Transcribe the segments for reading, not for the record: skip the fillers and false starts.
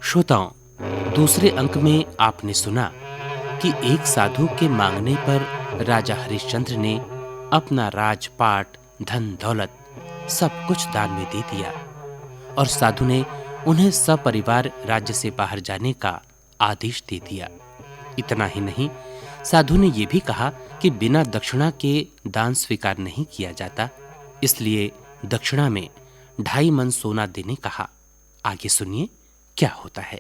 श्रोताओं, दूसरे अंक में आपने सुना कि एक साधु के मांगने पर राजा हरिश्चंद्र ने अपना राजपाट, धन दौलत सब कुछ दान में दे दिया और साधु ने उन्हें सपरिवार राज्य से बाहर जाने का आदेश दे दिया। इतना ही नहीं, साधु ने यह भी कहा कि बिना दक्षिणा के दान स्वीकार नहीं किया जाता, इसलिए दक्षिणा में 2.5 मन सोना देने कहा। आगे सुनिए क्या होता है।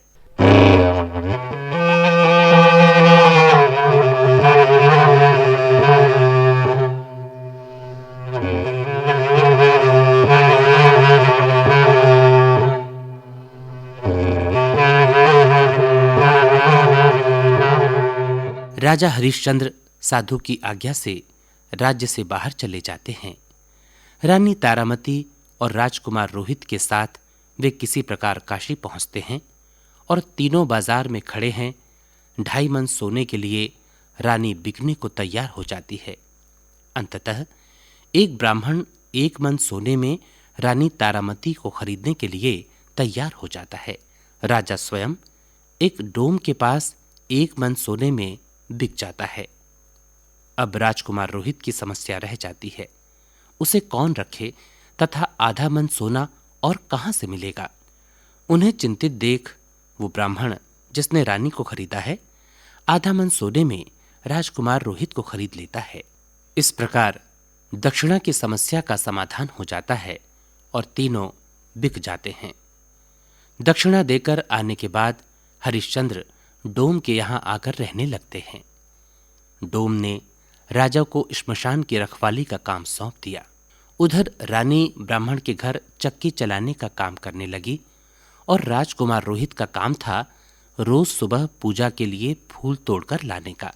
राजा हरिश्चंद्र साधु की आज्ञा से राज्य से बाहर चले जाते हैं। रानी तारामती और राजकुमार रोहित के साथ वे किसी प्रकार काशी पहुंचते हैं और तीनों बाजार में खड़े हैं। 2.5 मन सोने के लिए रानी बिकने को तैयार हो जाती है। अंततः एक ब्राह्मण 1 मन सोने में रानी तारामती को खरीदने के लिए तैयार हो जाता है। राजा स्वयं एक डोम के पास 1 मन सोने में बिक जाता है। अब राजकुमार रोहित की समस्या रह जाती है, उसे कौन रखे तथा 1/2 मन सोना और कहां से मिलेगा। उन्हें चिंतित देख वो ब्राह्मण जिसने रानी को खरीदा है 1/2 मन सोने में राजकुमार रोहित को खरीद लेता है। इस प्रकार दक्षिणा की समस्या का समाधान हो जाता है और तीनों बिक जाते हैं। दक्षिणा देकर आने के बाद हरिश्चंद्र डोम के यहां आकर रहने लगते हैं। डोम ने राजा को श्मशान की रखवाली का काम सौंप दिया। उधर रानी ब्राह्मण के घर चक्की चलाने का काम करने लगी और राजकुमार रोहित का काम था रोज सुबह पूजा के लिए फूल तोड़कर लाने का।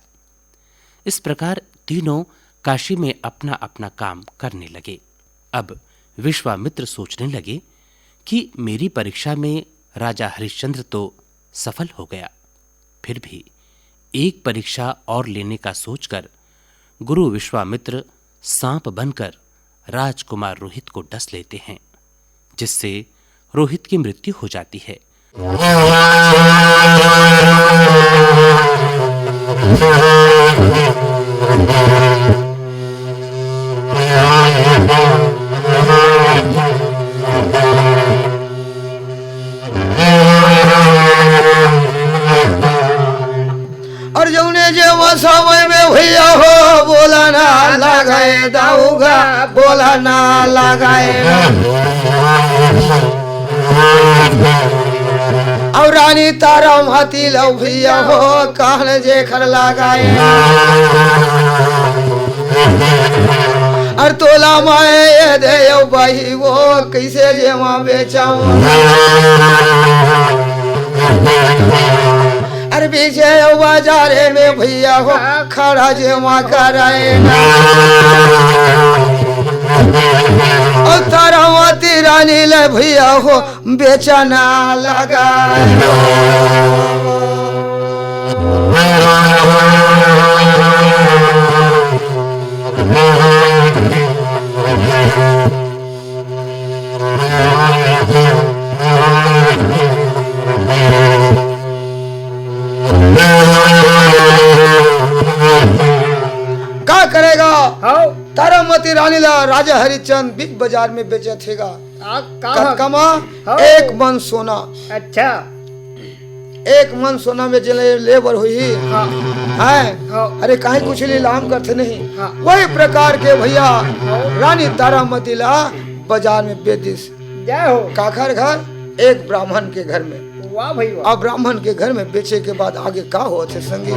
इस प्रकार तीनों काशी में अपना अपना काम करने लगे। अब विश्वामित्र सोचने लगे कि मेरी परीक्षा में राजा हरिश्चंद्र तो सफल हो गया, फिर भी एक परीक्षा और लेने का सोचकर गुरु विश्वामित्र सांप बनकर राजकुमार रोहित को डस लेते हैं, जिससे रोहित की मृत्यु हो जाती है। और जौने जे समय में भैया हो बोला ना लगाए दाऊगा, बोला ना लगाए। और रानी तारामती लो भैया हो कहन जे खर लगाए। और तोला माए दे बही वो कैसे जे वहाँ बेचाऊं। अरे पीछे बाजारे में भैया हो खड़ा जमा कराए। और तारामती रानी ले भैया हो बेचना लगा। क्या करेगा? तारामती रानी ला राजा हरिश्चंद्र बिग बाजार में बेचे थेगा। कमा 1 मन सोना। अच्छा, 1 मन सोना में जले लेबर हुई है। अरे काहे कुछ लीलाम करते नहीं। वही प्रकार के भैया रानी तारामती ला बाजार में बेच दी। जय हो। काखर घर एक ब्राह्मण के घर में। वाह भाई वाह। अब ब्राह्मण के घर में बेचे के बाद आगे का हो थे संगी।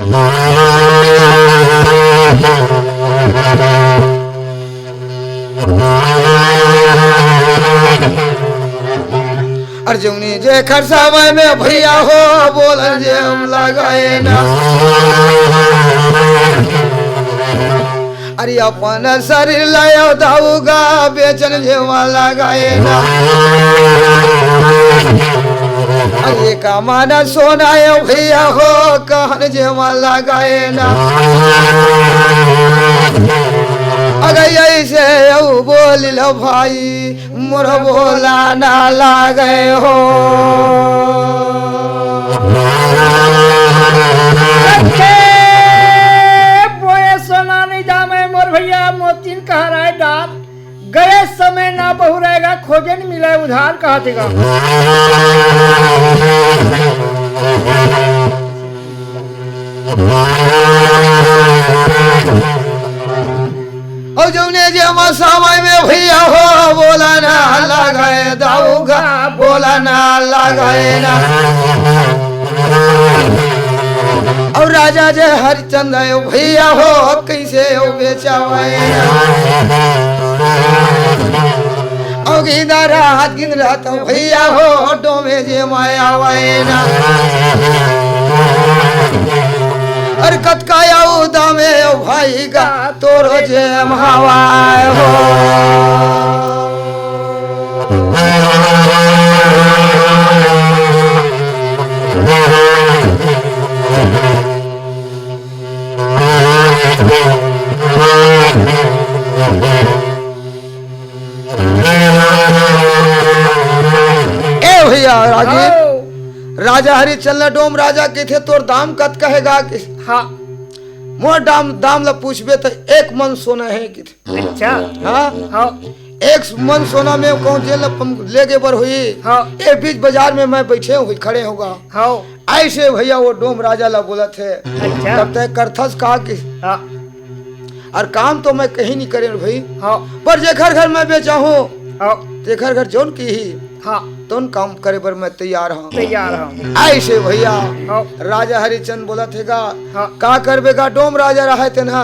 अर्जुनी जे खरसावे में भैया हो बोलन जे हम लगाए ना। अरे अपन शरीर लायो दाऊगा बेचन जे वहाँ लगाए ना। अरे का माना सोना भैया हो कहन जे वहाँ लगाए ना। अगर ऐसे बोल लो भाई मोर बोला ना लागे हो। कहा रहा है डाल गए समय ना बहु रहेगा खोजे नहीं मिला उधार कहा देगा। और जौने जे समय में भैया हो बोला ना लगाए दाऊगा बोला ना लगाए ना। और राजा जे हरिचंद्र भैया हो कैसे हो बेचावे और गिन रात भैया हो डोमे जे माया ना। और कतकाया दामे भाई का तोरो जे महावाय हो। ए भैया राजा हरिचंद्र डोम राजा के थे तोर दाम कत कहेगा कि हाँ मोर दाम ला पूछबे तो 1 मन सोना है कि अच्छा हाँ हाँ 1 मन सोना में कौन जेल ले के बर हुई। हाँ ए बीच बाजार में मैं बैठे हुई खड़े होगा हाँ ऐसे भैया वो डोम राजा ला बोला थे। अच्छा तब तक करथस कहा कि हाँ और काम तो मैं कहीं नहीं करे भाई हाँ पर जेखर घर मैं बेचा हूँ हाँ जेखर घर जोन की ही हाँ तो काम करे पर मैं तैयार हूँ। तैयार हूँ ऐसे भैया हाँ राजा हरिचंद बोला थेगा हाँ का करबेगा डोम राजा रहे थे ना।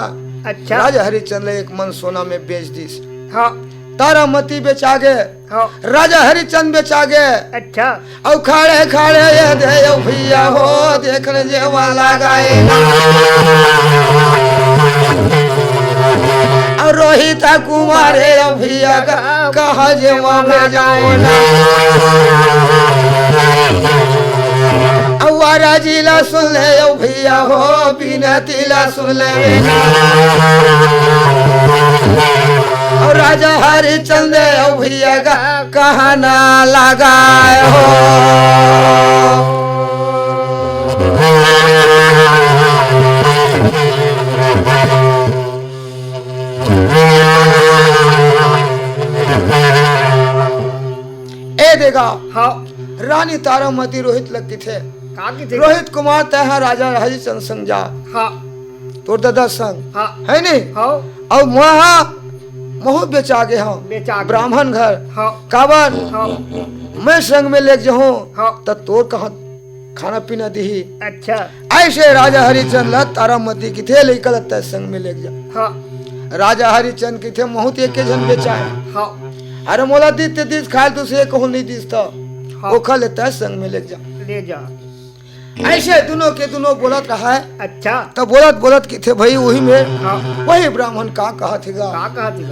अच्छा राजा हरिचंद 1 मन सोना में बेच दिस। हाँ तारामती बेचा गे हाँ राजा हरिचंद बेचा गे। अच्छा और खाड़े खाड़े ये दे भैया हो देखने जेवा लगाए और रोहित कुमार भैया कहा जेवा में जाओ ना। अवारा जिला सुन ले भैया हो बिना तिला सुन ले। और राजा हरिचंद्र भैया का कहा ना लगाए हो। ए देगा हाँ रानी तारामती रोहित लग थे कहा की थी रोहित कुमार तह राजा हरिचंद्र संग जा हाँ तोर दादा संग हाँ है नहीं। हाँ और वहाँ महू बेचा गे हम बेचा के। ब्राह्मण घर हाँ काबर हाँ मैं संग में ले जाऊँ हाँ तो तोर कहा खाना पीना दी। अच्छा ऐसे राजा हरिचंद्र तारामती की थे लेकर लगता संग में ले जा। हाँ राजा हरिचंद्र की थे महू एक के जन बेचाए। हाँ अरे मोला दीते दीस खाए दूसरे कहूँ नहीं दीस था हाँ। वो खा लेता है संग में ले जा। ले जा ऐसे दोनों के दोनों बोलत रहा है। अच्छा तो बोलत बोलत की थे भाई वही में हाँ वही ब्राह्मण का कहा थेगा कहा कहा थी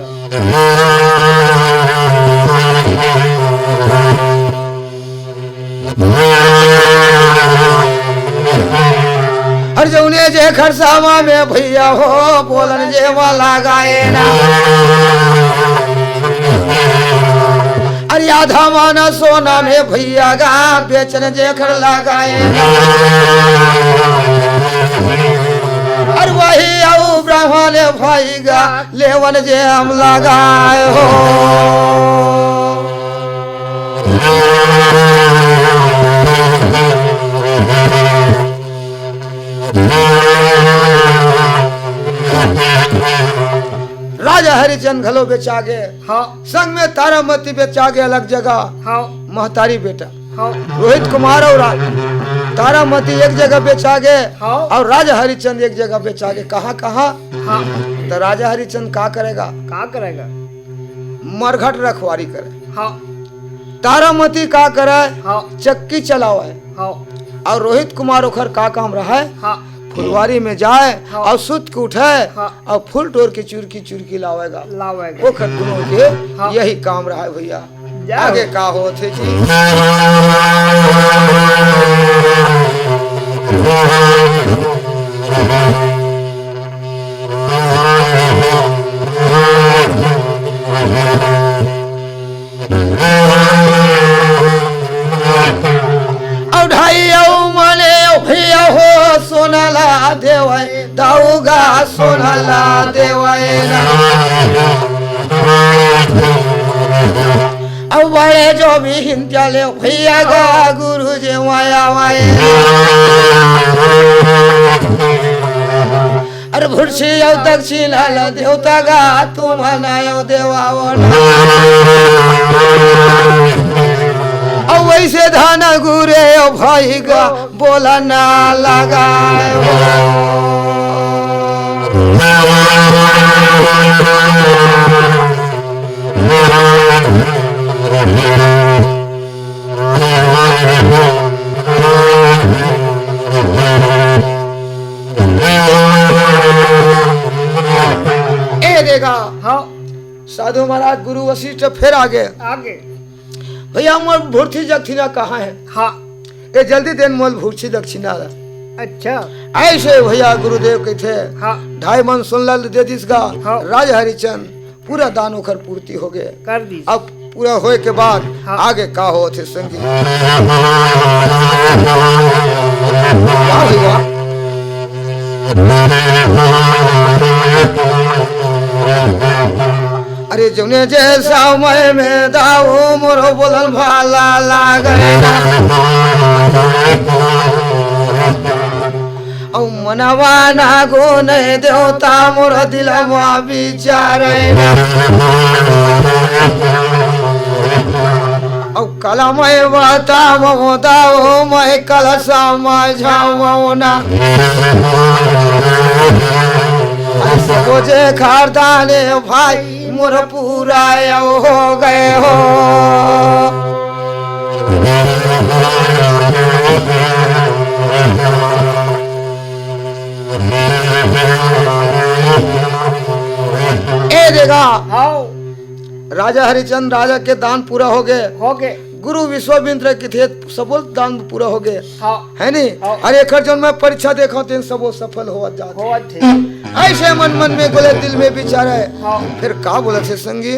हर जौने जे खरसामा में भैया हो बोलन जे वाला गाए ना। अरे आधा माना सोना में भैया गा बेचन जे खर लगाए ना। और वही आऊ ब्राह्मण भाई गा लेवन जे हम लगाए हो। राजा हरिचंद घलो बेचा गे हाँ संग में तारामती बेचा गे अलग जगह हाँ महतारी बेटा हाँ रोहित कुमार और तारामती एक जगह बेचा गे हाँ। और राजा हरिचंद एक जगह बेचा गे। कहाँ कहाँ हाँ तो राजा हरिचंद का करेगा कहा करेगा मरघट रखवारी करे। हाँ तारामती का करे हाँ चक्की चलावे। हाँ और रोहित कुमार ओखर का काम रहा है हाँ फुलवारी में जाए हाँ। और सुत के उठे हाँ। और फूल तोड़ के चुरकी लावेगा। लावेगा वो खतनों के हाँ। यही काम रहा है भैया। जाओ। आगे का हो थे जी सोनाला देवाय दाऊगा सोनाला देवाय काये जो भी हिंत्याले भैया गा गुरु जे माया माये अरे भुर्षी यौ दक्षिणाला देवता गा तुम्हाला यौ देवावना वैसे धान गुरे भाई गा बोला ना लगाए ए देगा हाँ साधु महाराज गुरु वशिष्ठ फिर आगे भैया मोल भूर्थी दक्षिणा कहाँ है हाँ ये जल्दी देन मोल भूर्थी दक्षिणा अच्छा ऐसे भैया गुरुदेव के थे हाँ 2.5 मन सुनल दे दिसगा हाँ। राज हरिचंद पूरा दान ओखर पूर्ति हो गए कर दी अब पूरा होए के बाद हाँ। आगे का हो थे संगी क्या हुआ अरे जौने जैसा मैं में दाऊ मोरो बोलल भाला लागे औ मनवा ना गो नहीं देवता मोर दिलवा विचारे औ कला मैं बताओ दाऊ मैं कल समझाओ ना जे खारदाने भाई मोर पूरा हो गए हो ए देगा हाँ राजा हरिचंद राजा के दान पूरा हो गए गुरु विश्वामित्र के थे सबो दान पूरा हो गए हाँ है नी हाँ। अरे एकर जौन मैं परीक्षा देखा तेन सबो सफल हो जाते हो थे ऐसे मन मन में बोले दिल में विचार है हाँ फिर का बोले थे संगी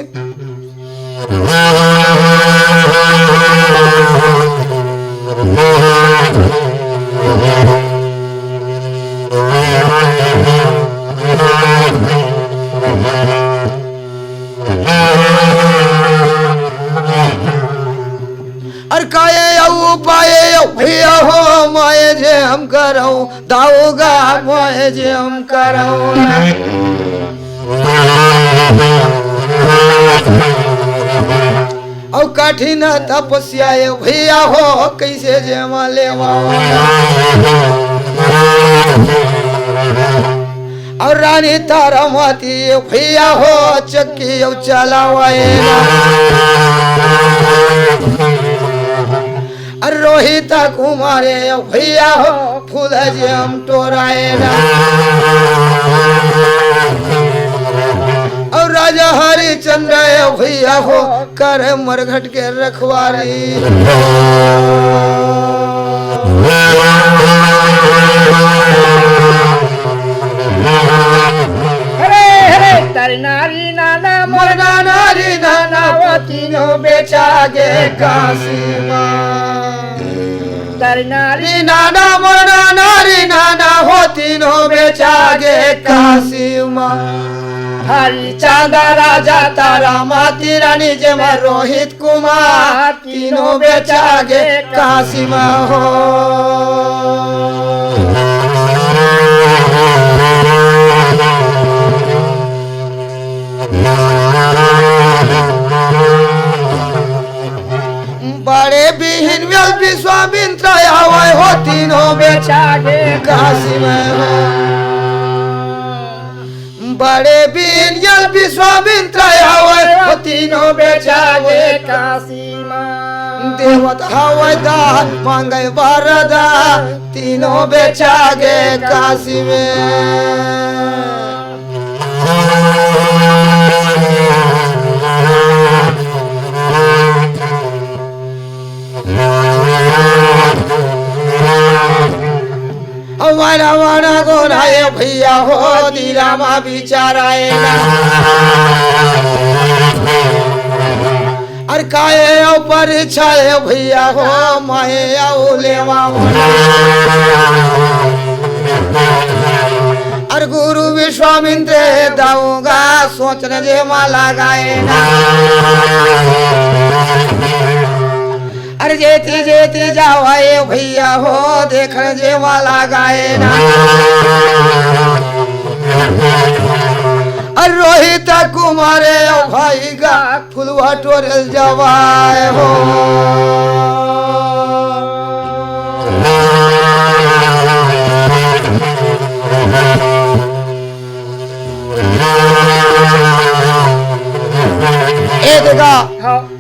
अर काये उपाये भैया हो माये जे हम करो दाऊगा माये जे हम करो औ कठिन तपस्या भैया हो कैसे जे माले और रानी तारामती भैया हो चक्की चलावाए रोहित कुमारे भैया हो फूल जे हम टोराए और राजा हरिचंद्र भैया हो कर मरघट के रखवारी हरे हरे तारी नारी नाना मोरना नारी नाना वो तीनों बेचा गे काशी तारी नारी नारी नाना मोरना नारी नाना हो तीनों बेचा गे काशी माँ हरी चांदा राजा तारा माती रानी जमा रोहित कुमार तीनों बेचा गे काशी माँ हो बड़े बिहीन विश्वामित्र आवे हो तीनों बेचा गे काशी में हो बड़े बिहीन विश्वामित्र आवे हो तीनों बेचा गे काशी माँ देवत हवा दान मांगे वरदा तीनों बेचा गे काशी में हमारा वाना गोराए भैया हो दिलामा बिचाराए अर काये परीक्षाए भैया हो माए लेवा और गुरु विश्वामित्र दाऊंगा सोचने जे माला गाए ना। अरे जेती जेती जावाए भैया हो देखने जे माला गाए ना। और रोहित कुमारे भाई गा फुलवा टोरल जवाए हो।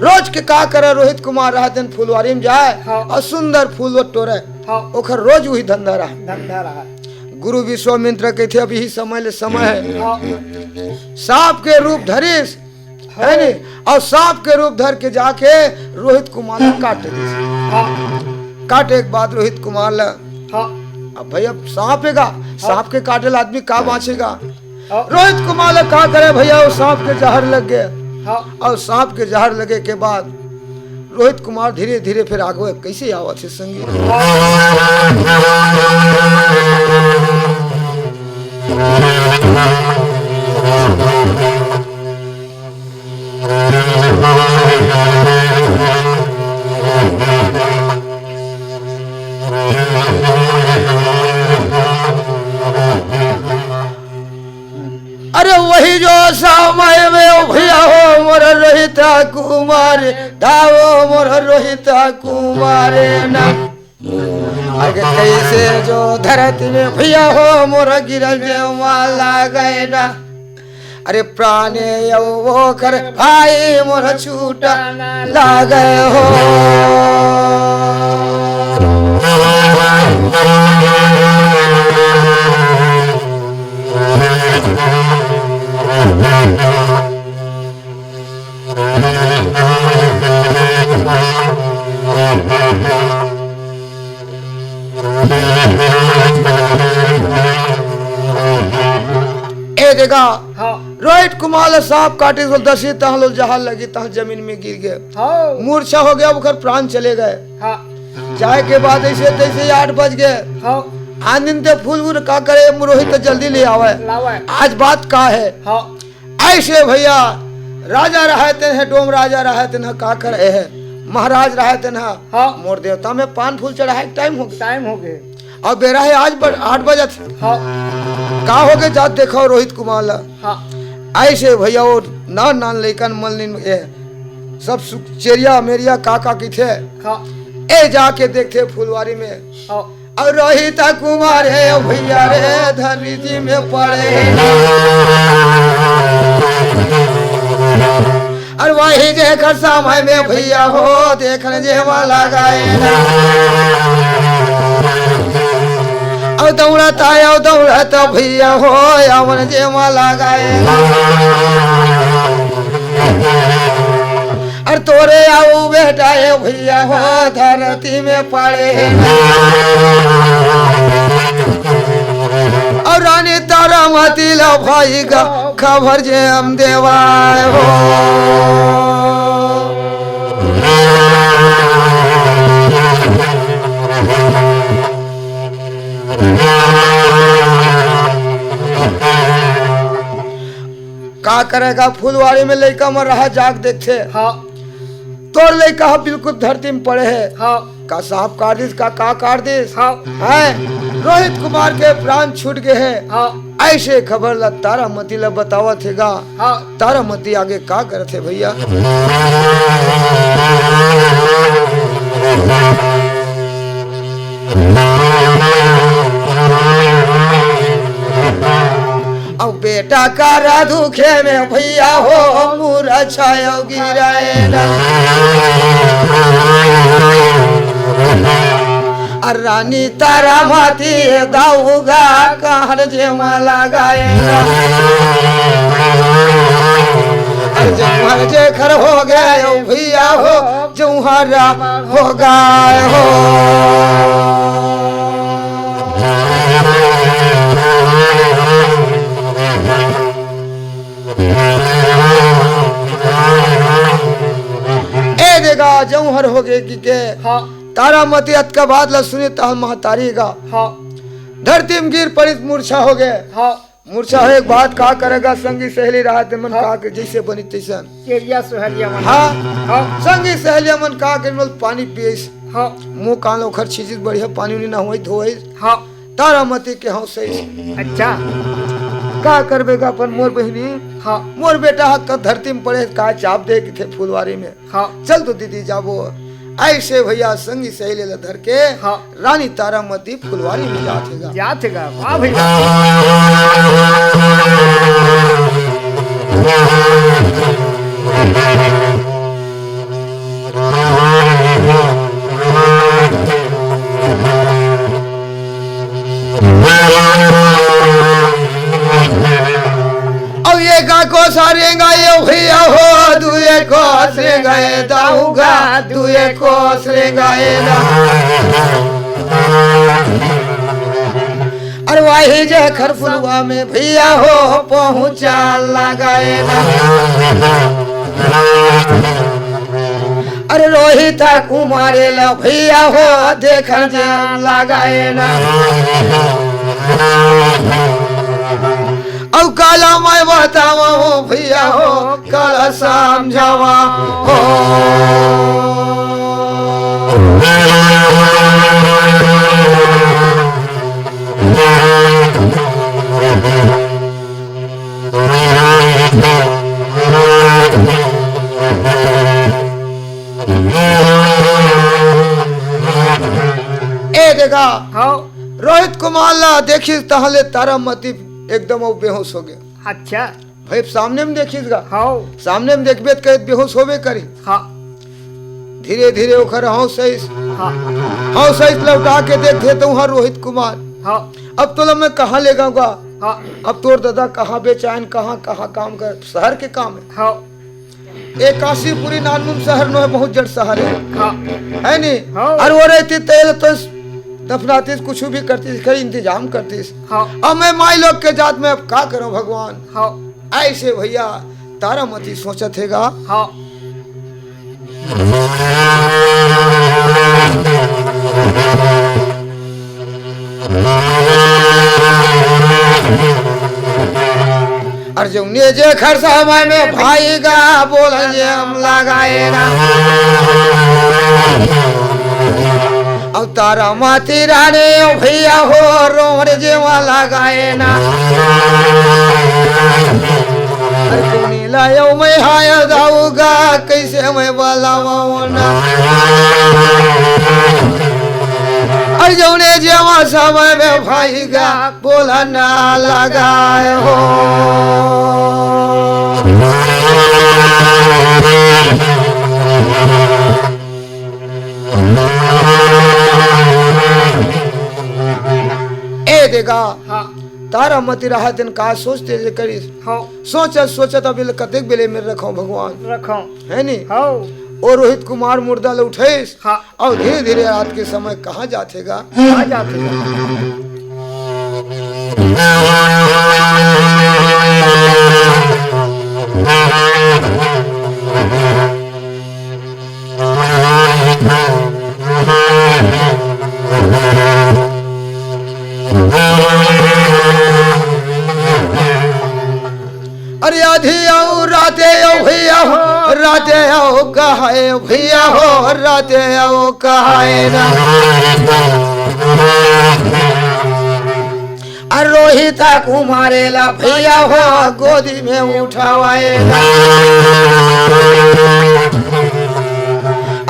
रोज के का करे रोहित कुमार रहा दिन फुलवारी में जाए और सुंदर फूल टोरे ओखर रोज वही धंधा रहा। गुरु विश्वामित्र के थे अभी ही समय ले समय है सांप के रूप धरिस है नी और सांप के रूप धर के जाके रोहित कुमार काटे काटे के बाद रोहित कुमार ला अब भैया सांप सांप के काटे आदमी का बाँचेगा। रोहित कुमार ला का करे भैया वो सांप के जहर लग गए और सांप के जहर लगे के बाद रोहित कुमार धीरे धीरे फिर आगे कैसे आवा थे संगी। अरे वही जो समय में भैया हो मोर रोहित कुमार दावो मोर रोहित कुमार ना। आगे कैसे जो धरती में भैया हो मोर गिरल जे माला गए ना। अरे प्राणे वो कर भाई मोर छूटा लागे हो। ए देखा रोहित कुमार सांप काटे तो दसी तहलो जहां लगी तह जमीन में गिर गए मूर्छा हो गया उखर प्राण चले गए। जाए के बाद ऐसे तैसे 8 बज गए आनंद फूल का करे रोहित जल्दी ले आवे आज बात का है। ऐसे भैया राजा रहते हैं डोम राजा रहते हैं का करे है महाराज रहते हैं मोर देवता में पान फूल चढ़ाए टाइम हो गए और बेरा है आज 8 बजे का हो गए जात देखो रोहित कुमार ला ऐसे भैया वो नान लेकिन मलिन सब चेरिया मेरिया काका की थे ए जाके देखते फुलवारी में और रोहित कुमार है भैया रे धरती जी में पड़े और वही देखकर समय में भैया हो देखने जे वाला गाए और दौड़ता भैया हो अमन जे वाला गाए और तोरे आओ बेटा है भैया हो धरती में पड़े और रानी तारा मती लो भाई का खबर जे हम देवाए हो। का करेगा फुलवारी में लड़का मर रहा जाग देखते तोर लड़का बिल्कुल धरती में पड़े है का सांप काट दिस का काट दिस है रोहित कुमार के प्राण छूट गए हैं ऐसे खबर ला तारामती ला बतावा थेगा तारामती आगे का करते भैया। अब बेटा का दुखे में भैया हो मुरा छायो गिराए रानी तारा माती दाऊगा कहर जे माला गाए जमुहर जे खर हो गए भैया हो जमुहरा हो गए हो। ए देगा जमुहर हो गए कि के तारामती अत का बात ला सुनी तह महतारी गा धरती में गिर पड़ी मूर्छा हो गए मूर्छा है एक बात का करेगा संगी सहेली रहा ते मन का के जैसे बनी तैसन केरिया सोहलिया मन हाँ हाँ संगी सहेलिया मन का के बोल पानी पियस हाँ मुंह कान ओखर चीज बढ़िया पानी उनी ना होई धोई हाँ तारामती के हौ सही अच्छा का करबेगा अपन मोर बहिनी हाँ मोर बेटा हक का धरती में पड़े का चाप दे के थे फुलवारी में हाँ चल तो दीदी जाबो ऐसे भैया संगी सहेली ला धर के हाँ रानी तारामती फुलवारी में जातेगा जातेगा वाह भैया अब ये का को सारेगा ये भैया हो दुए को सरेगा ये दाऊगा दुए को सरेगा ये अरे वाही जे खरफुलवा में भैया हो पहुंचा लगाए अरे रोहित कुमारे ला भैया हो देख जे लगाए ना अब काला मैं बतावा हो भैया हो काला समझावा हो ए देखा हाँ रोहित कुमार ला देखी तहले तारामती एकदम वो बेहोश हो गया अच्छा भाई सामने में देखिएगा हाँ सामने में देखबे तो कहे बेहोश होबे करी हाँ धीरे धीरे ओखर हौस हाँ हौस लौटा के देखते तो वहाँ रोहित कुमार हाँ अब तो मैं कहाँ ले जाऊंगा हाँ अब तोर दादा कहाँ बेचैन कहाँ कहाँ काम कर शहर के काम है हाँ एक काशीपुरी नानमुन शहर नो है बहुत जड़ शहर हाँ है नहीं हाँ। और वो रहती तेल तो दफनातीस कुछ भी करतीस खरी इंतजाम करतीस हाँ अब मैं माई लोग के जात में अब का करूं भगवान हाँ ऐसे भैया तारामती सोचत हैगा हाँ अर्जुन ने जे खर्चा में भाईगा बोल जे हम लगाएगा अब तारामती रानी भैया हो रोमर जे लगाए ना अर्जुनी लायो मैं हाय जाऊंगा कैसे मैं बोलावा ना अर्जुन ने जेवा समय में भाईगा बोला ना लगाए हो ए देगा हाँ तारामती रहा दिन का सोचते जे करीस हाँ सोचत सोचत अभी कतेक बेले में रखो भगवान रखो है नी हाँ और रोहित कुमार मुर्दा ले उठेस हाँ और धीरे धीरे रात के समय कहाँ जातेगा आ जाते अरे आधी आओ राते आओ भैया हो राते आओ कहाए भैया हो राते आओ कहाए ना रोहिता कुमारे ला भैया हो गोदी में उठावाए ना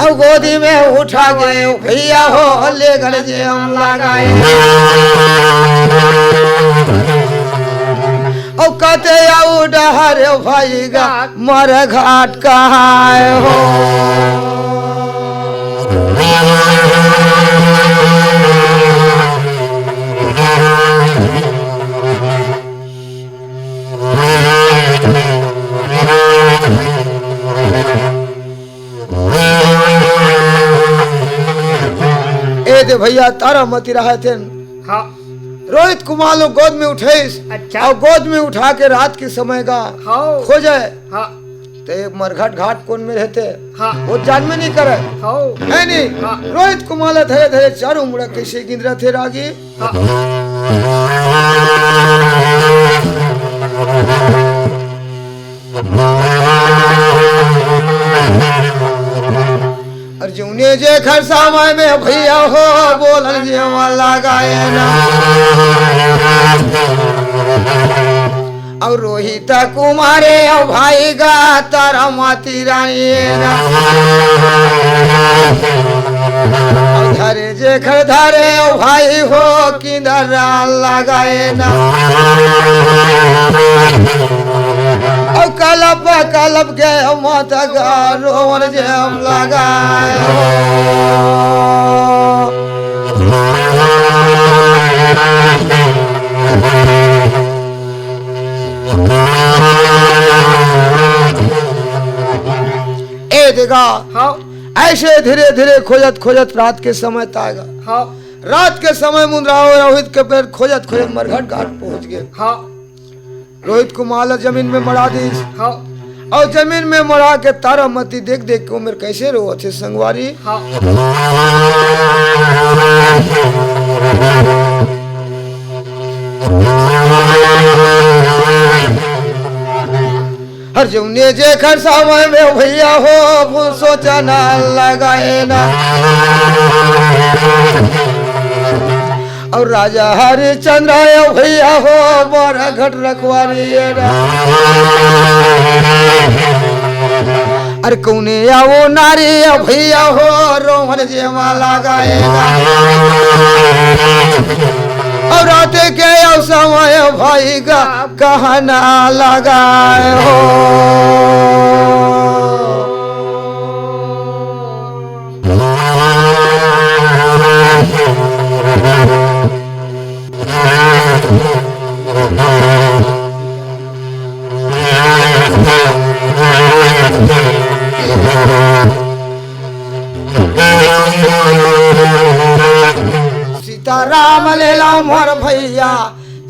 अब गोदी में उठा गए भैया हो ले गए जे हम लगाए और कहते आओ डहर भाईगा मर घाट कहाँ हो ए दे भैया तारामती रहा थे हाँ रोहित कुमार लोग गोद में उठे अच्छा और गोद में उठा के रात के समय का हाँ खोजे हाँ तो एक मरघट घाट कौन में रहते हाँ वो जान में नहीं करे हाँ है नहीं हाँ। रोहित कुमार धरे धरे चारों मुड़ा कैसे गिंदरा थे रागी हाँ अर्जुने जे खर समय में भैया हो बोलन जे लगाए ना और रोहित कुमारे और भाई गा तारा माती रानी ना और धरे जे खर धरे और भाई हो किधर लगाए ना और कलप कलप के मत रोवन जे हम लगाए ए देगा हाँ ऐसे धीरे धीरे खोजत खोजत रात के समय तागा हाँ रात के समय मुंद्राओ रोहित के पैर खोजत खोजत मरघट घाट पहुंच गए हाँ रोहित को माला जमीन में मरा दी हाँ और जमीन में मरा के तारामती देख देख के उम्र कैसे रो थे संगवारी हाँ अर्जुने जे खर समय में भैया हो वो सोचा ना लगाए ना और राजा हरिचंद्र भैया हो बड़ा घट रखवारी अरे कौने आओ नारी भैया हो रोहन जे माला गाएगा और रात के समय भाई का कहना लगाए हो सीताराम ले लो मोर भैया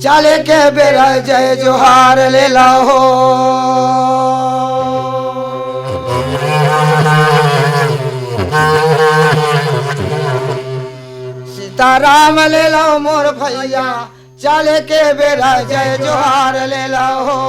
चले के बेरा जय जोहार ले लो हो सीताराम ले लो मोर भैया चले के बेरा जय जोहार ले लो हो